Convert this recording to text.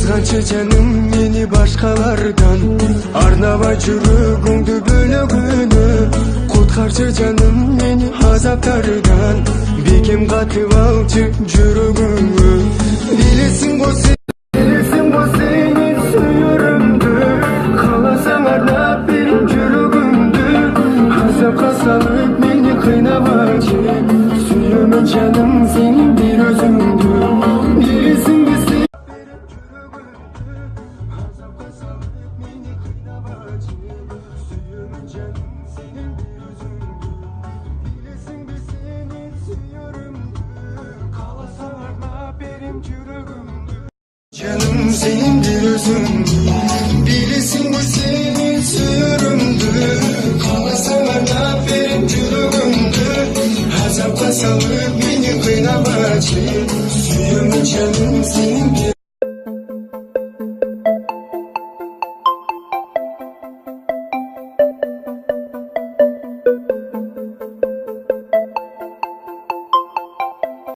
Kızgançı canım meni başkalardan, arnaba жүрөгүңдү bölөгүнө. Куткарчы canım meni azaplardan, бекем катып алчы жүрөгүңө. Билесиң го seni suyurumdu, kalasan arnap benim жүрөгүмдү. Azapka salıp meni kıynabacı, suyumun canım senin bir özündü. Bilesиң го seni canım senin bir özündü.